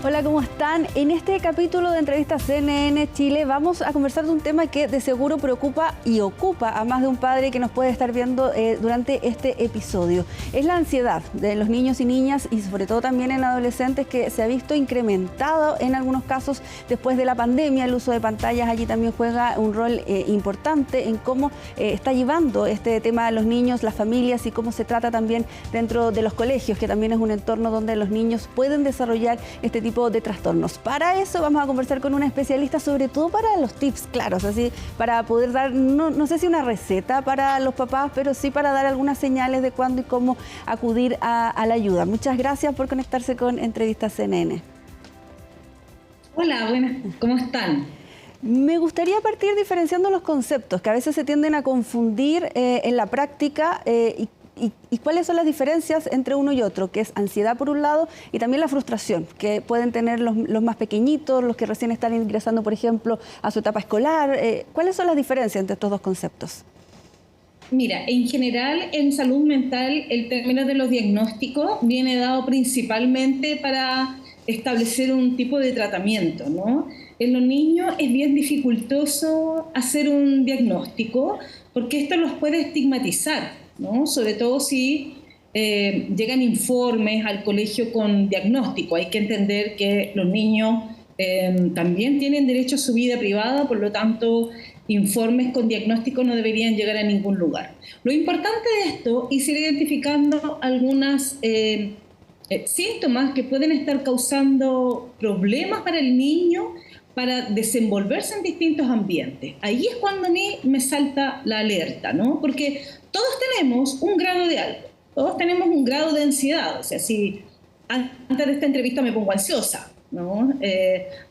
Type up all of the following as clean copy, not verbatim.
Hola, ¿cómo están? En este capítulo de Entrevista CNN Chile vamos a conversar de un tema que de seguro preocupa y ocupa a más de un padre que nos puede estar viendo durante este episodio. Es la ansiedad de los niños y niñas y sobre todo también en adolescentes, que se ha visto incrementado en algunos casos después de la pandemia. El uso de pantallas allí también juega un rol importante en cómo está llevando este tema a los niños, las familias y cómo se trata también dentro de los colegios, que también es un entorno donde los niños pueden desarrollar este tipo de trastornos. Para eso vamos a conversar con una especialista, sobre todo para los tips claros, así para poder dar, no sé si una receta para los papás, pero sí para dar algunas señales de cuándo y cómo acudir a la ayuda. Muchas gracias por conectarse con Entrevista CNN. Hola, buenas, ¿cómo están? Me gustaría partir diferenciando los conceptos que a veces se tienden a confundir en la práctica y cuáles son las diferencias entre uno y otro, que es ansiedad por un lado y también la frustración que pueden tener los más pequeñitos, los que recién están ingresando, por ejemplo, a su etapa escolar. ¿Cuáles son las diferencias entre estos dos conceptos? Mira, en general en salud mental el término de los diagnósticos viene dado principalmente para establecer un tipo de tratamiento, ¿no? En los niños es bien dificultoso hacer un diagnóstico porque esto los puede estigmatizar, ¿no? Sobre todo si llegan informes al colegio con diagnóstico. Hay que entender que los niños también tienen derecho a su vida privada, por lo tanto informes con diagnóstico no deberían llegar a ningún lugar. Lo importante de esto es ir identificando algunas síntomas que pueden estar causando problemas para el niño para desenvolverse en distintos ambientes. Ahí es cuando a mí me salta la alerta, ¿no? Porque todos tenemos un grado de algo, todos tenemos un grado de ansiedad. O sea, si antes de esta entrevista me pongo ansiosa, ¿no?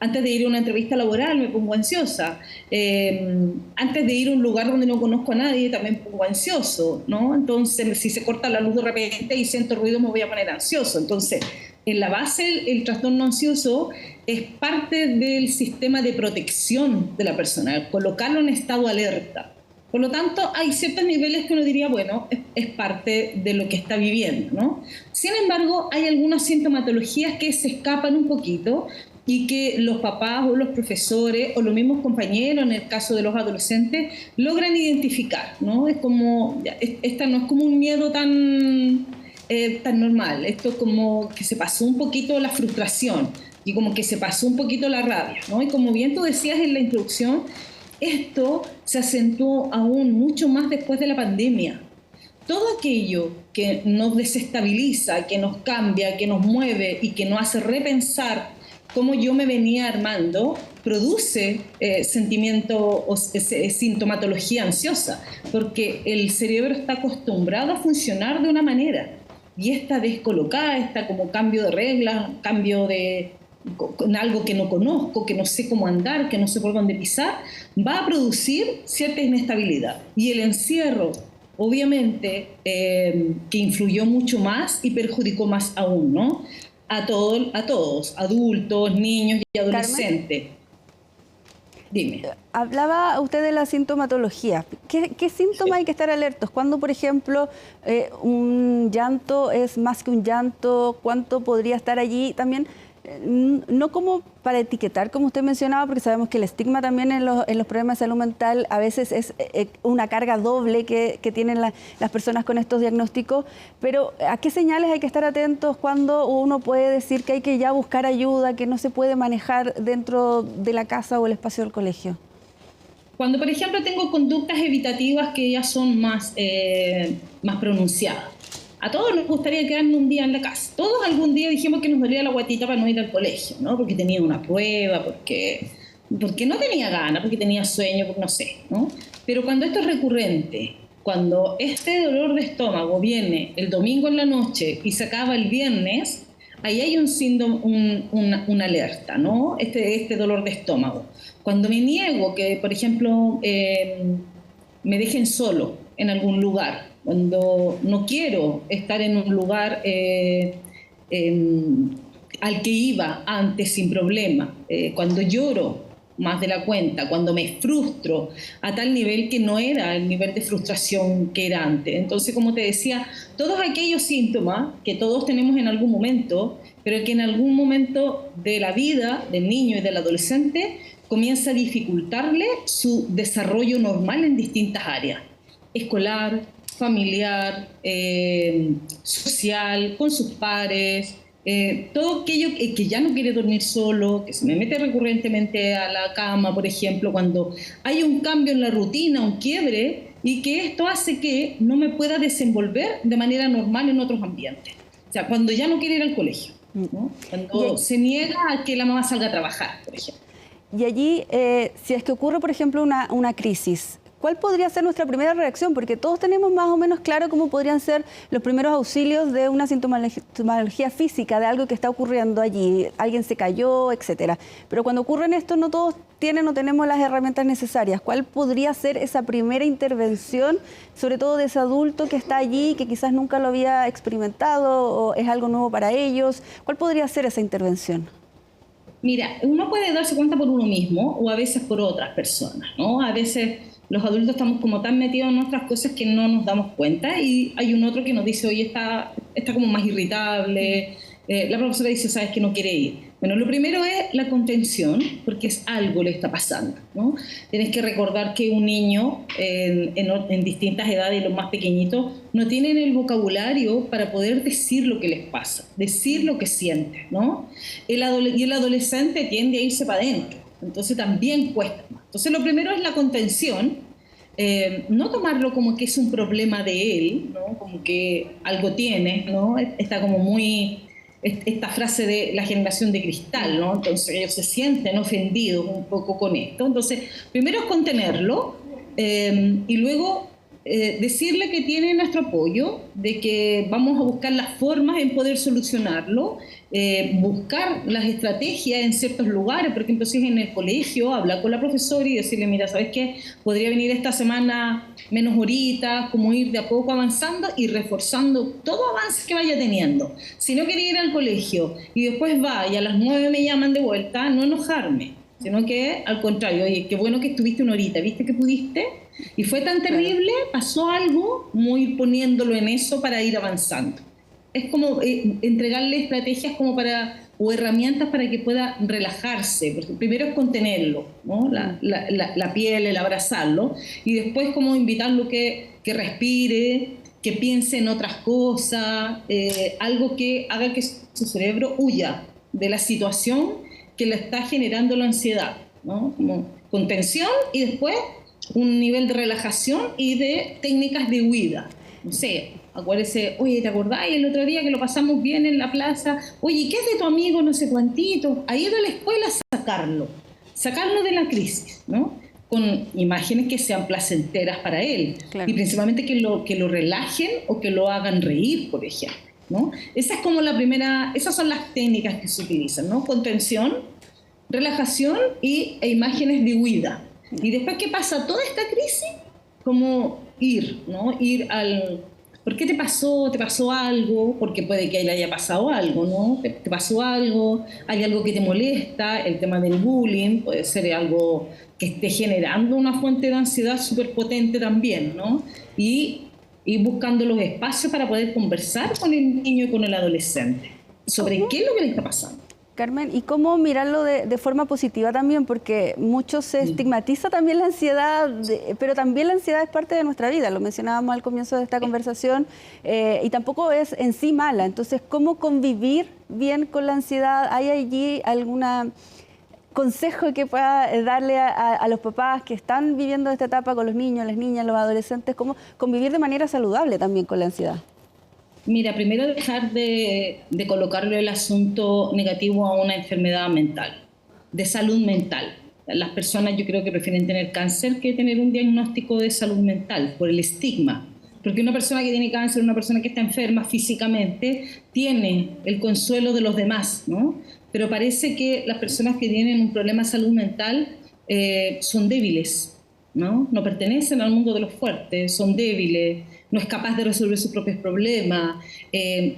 Antes de ir a una entrevista laboral me pongo ansiosa, antes de ir a un lugar donde no conozco a nadie también me pongo ansioso, ¿no? Entonces, si se corta la luz de repente y siento ruido, me voy a poner ansioso. Entonces, en la base, el trastorno ansioso es parte del sistema de protección de la persona, colocarlo en estado alerta. Por lo tanto, hay ciertos niveles que uno diría, bueno, es parte de lo que está viviendo, ¿no? Sin embargo, hay algunas sintomatologías que se escapan un poquito y que los papás o los profesores o los mismos compañeros, en el caso de los adolescentes, logran identificar, ¿no? Es como, esta no es como un miedo tan normal, esto es como que se pasó un poquito la frustración y como que se pasó un poquito la rabia, ¿no? Y como bien tú decías en la introducción, esto se acentuó aún mucho más después de la pandemia. Todo aquello que nos desestabiliza, que nos cambia, que nos mueve y que nos hace repensar cómo yo me venía armando, produce sentimiento o sintomatología ansiosa, porque el cerebro está acostumbrado a funcionar de una manera y esta descolocada, esta como cambio de reglas, cambio de con algo que no conozco, que no sé cómo andar, que no sé por dónde pisar, va a producir cierta inestabilidad. Y el encierro, obviamente, que influyó mucho más y perjudicó más aún, ¿no? A todos, adultos, niños y adolescentes. Carmen, Dime. hablaba usted de la sintomatología. ¿Qué síntomas hay que estar alertos? ¿Cuándo, por ejemplo, un llanto es más que un llanto? ¿Cuánto podría estar allí? También, no como para etiquetar, como usted mencionaba, porque sabemos que el estigma también en los problemas de salud mental a veces es una carga doble que tienen las personas con estos diagnósticos, pero ¿a qué señales hay que estar atentos cuando uno puede decir que hay que ya buscar ayuda, que no se puede manejar dentro de la casa o el espacio del colegio? Cuando, por ejemplo, tengo conductas evitativas que ya son más pronunciadas. A todos nos gustaría quedarnos un día en la casa. Todos algún día dijimos que nos dolía la guatita para no ir al colegio, ¿no? Porque tenía una prueba, porque no tenía ganas, porque tenía sueño, porque no sé, ¿no? Pero cuando esto es recurrente, cuando este dolor de estómago viene el domingo en la noche y se acaba el viernes, ahí hay un síntoma, una alerta, ¿no? Este dolor de estómago. Cuando me niego que, por ejemplo, me dejen solo en algún lugar, cuando no quiero estar en un lugar al que iba antes sin problema, cuando lloro más de la cuenta, cuando me frustro a tal nivel que no era el nivel de frustración que era antes. Entonces, como te decía, todos aquellos síntomas que todos tenemos en algún momento, pero que en algún momento de la vida del niño y del adolescente comienza a dificultarle su desarrollo normal en distintas áreas: escolar, familiar, social, con sus pares, todo aquello que ya no quiere dormir solo, que se me mete recurrentemente a la cama, por ejemplo, cuando hay un cambio en la rutina, un quiebre, y que esto hace que no me pueda desenvolver de manera normal en otros ambientes. O sea, cuando ya no quiere ir al colegio, ¿no? Cuando se niega a que la mamá salga a trabajar, por ejemplo. Y allí, si es que ocurre, por ejemplo, una crisis, ¿cuál podría ser nuestra primera reacción? Porque todos tenemos más o menos claro cómo podrían ser los primeros auxilios de una sintomatología física, de algo que está ocurriendo allí. Alguien se cayó, etcétera. Pero cuando ocurren esto, no todos tienen o tenemos las herramientas necesarias. ¿Cuál podría ser esa primera intervención, sobre todo de ese adulto que está allí, que quizás nunca lo había experimentado o es algo nuevo para ellos? ¿Cuál podría ser esa intervención? Mira, uno puede darse cuenta por uno mismo o a veces por otras personas, ¿no? A veces los adultos estamos como tan metidos en nuestras cosas que no nos damos cuenta, y hay un otro que nos dice: oye, está como más irritable, la profesora dice, sabes que no quiere ir. Bueno, lo primero es la contención, porque es algo le está pasando, ¿no? Tienes que recordar que un niño en distintas edades, y los más pequeñitos, no tienen el vocabulario para poder decir lo que les pasa, decir lo que sienten, ¿no? Y el adolescente tiende a irse para adentro, entonces también cuesta más. Entonces lo primero es la contención, no tomarlo como que es un problema de él, ¿no? Como que algo tiene, ¿no? Está como muy esta frase de la generación de cristal, ¿no? Entonces ellos se sienten ofendidos un poco con esto. Entonces, primero es contenerlo, y luego decirle que tiene nuestro apoyo, de que vamos a buscar las formas en poder solucionarlo, buscar las estrategias en ciertos lugares. Por ejemplo, si es en el colegio, hablar con la profesora y decirle: mira, ¿sabes qué? Podría venir esta semana menos horitas, como ir de a poco avanzando y reforzando todo avance que vaya teniendo. Si no quiere ir al colegio y después va y a las 9 me llaman de vuelta, no enojarme, sino que al contrario: oye, qué bueno que estuviste una horita, ¿viste que pudiste? Y fue tan terrible, pasó algo, muy poniéndolo en eso para ir avanzando. Es como entregarle estrategias como o herramientas para que pueda relajarse, porque primero es contenerlo, ¿no? La piel, el abrazarlo, y después como invitarlo que respire, que piense en otras cosas, algo que haga que su cerebro huya de la situación que le está generando la ansiedad, ¿no? Como contención y después un nivel de relajación y de técnicas de huida. No sé, acuérdese: oye, ¿te acordás el otro día que lo pasamos bien en la plaza? Oye, ¿qué es de tu amigo no sé cuantito? Ha ido a la escuela a sacarlo de la crisis, ¿no? Con imágenes que sean placenteras para él. Claro. Y principalmente que lo relajen o que lo hagan reír, por ejemplo, ¿no? Esa es como la primera, esas son las técnicas que se utilizan, ¿no? Contención, relajación e imágenes de huida. Y después que pasa toda esta crisis, como ir, ¿no? Ir al... ¿Por qué te pasó? ¿Te pasó algo? Porque puede que le haya pasado algo, ¿no? ¿Te pasó algo? ¿Hay algo que te molesta? El tema del bullying puede ser algo que esté generando una fuente de ansiedad súper potente también, ¿no? Y buscando los espacios para poder conversar con el niño y con el adolescente sobre qué es lo que le está pasando. Carmen, ¿y cómo mirarlo de forma positiva también? Porque mucho se estigmatiza también la ansiedad, pero también la ansiedad es parte de nuestra vida, lo mencionábamos al comienzo de esta conversación, y tampoco es en sí mala. Entonces, ¿cómo convivir bien con la ansiedad? ¿Hay allí algún consejo que pueda darle a los papás que están viviendo esta etapa con los niños, las niñas, los adolescentes? ¿Cómo convivir de manera saludable también con la ansiedad? Mira, primero dejar de colocarle el asunto negativo a una enfermedad mental, de salud mental. Las personas, yo creo que prefieren tener cáncer que tener un diagnóstico de salud mental por el estigma. Porque una persona que tiene cáncer, una persona que está enferma físicamente, tiene el consuelo de los demás, ¿no? Pero parece que las personas que tienen un problema de salud mental son débiles, ¿no? No pertenecen al mundo de los fuertes, son débiles, no es capaz de resolver sus propios problemas,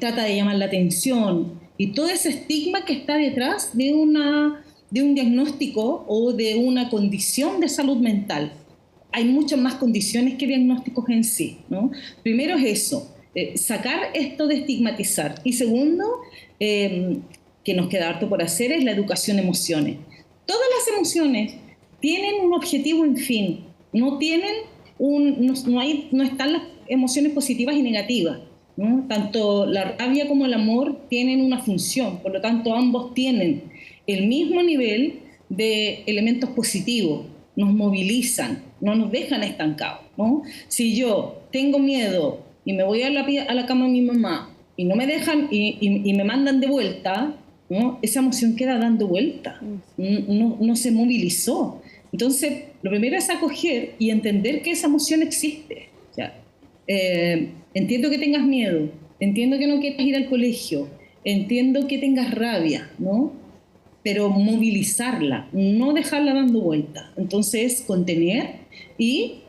trata de llamar la atención, y todo ese estigma que está detrás de un diagnóstico o de una condición de salud mental. Hay muchas más condiciones que diagnósticos en sí, ¿no? Primero es eso, sacar esto de estigmatizar, y segundo, que nos queda harto por hacer, es la educación de emociones. Todas las emociones tienen un objetivo en fin, no están las emociones positivas y negativas, ¿no? Tanto la rabia como el amor tienen una función, por lo tanto ambos tienen el mismo nivel de elementos positivos, nos movilizan, no nos dejan estancados, ¿no? Si yo tengo miedo y me voy a la cama de mi mamá y no me dejan y me mandan de vuelta, ¿no? Esa emoción queda dando vuelta, no se movilizó. Entonces, lo primero es acoger y entender que esa emoción existe. O sea, entiendo que tengas miedo, entiendo que no quieras ir al colegio, entiendo que tengas rabia, ¿no? Pero movilizarla, no dejarla dando vuelta. Entonces, contener y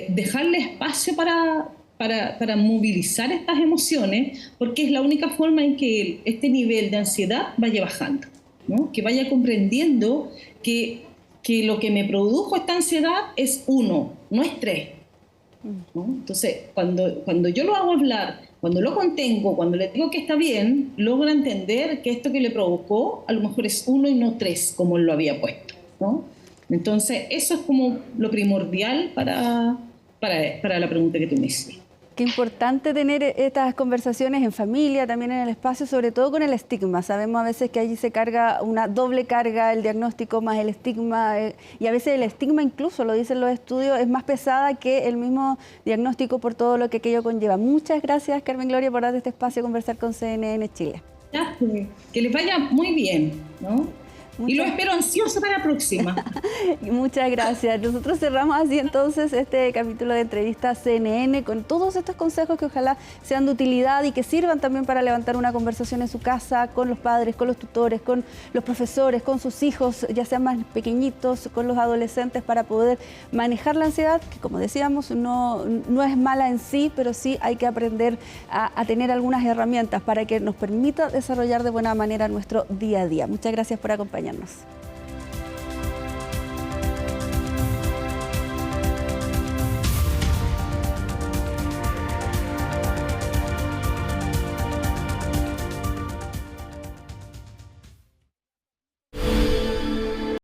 dejarle espacio para movilizar estas emociones, porque es la única forma en que este nivel de ansiedad vaya bajando, ¿no? Que vaya comprendiendo que lo que me produjo esta ansiedad es 1, no es 3, ¿no? Entonces, cuando yo lo hago hablar, cuando lo contengo, cuando le digo que está bien, logra entender que esto que le provocó a lo mejor es 1 y no 3, como él lo había puesto, ¿no? Entonces, eso es como lo primordial para la pregunta que tú me hiciste. Qué importante tener estas conversaciones en familia, también en el espacio, sobre todo con el estigma. Sabemos a veces que allí se carga una doble carga, el diagnóstico más el estigma, y a veces el estigma, incluso lo dicen los estudios, es más pesada que el mismo diagnóstico por todo lo que aquello conlleva. Muchas gracias, Carmen Gloria, por darte este espacio a conversar con CNN Chile. Que les vaya muy bien, ¿no? Y lo espero ansioso para la próxima. Muchas gracias. Nosotros cerramos así entonces este capítulo de Entrevista CNN con todos estos consejos que ojalá sean de utilidad y que sirvan también para levantar una conversación en su casa con los padres, con los tutores, con los profesores, con sus hijos, ya sean más pequeñitos, con los adolescentes, para poder manejar la ansiedad, que como decíamos no es mala en sí, pero sí hay que aprender a tener algunas herramientas para que nos permita desarrollar de buena manera nuestro día a día. Muchas gracias por acompañarnos.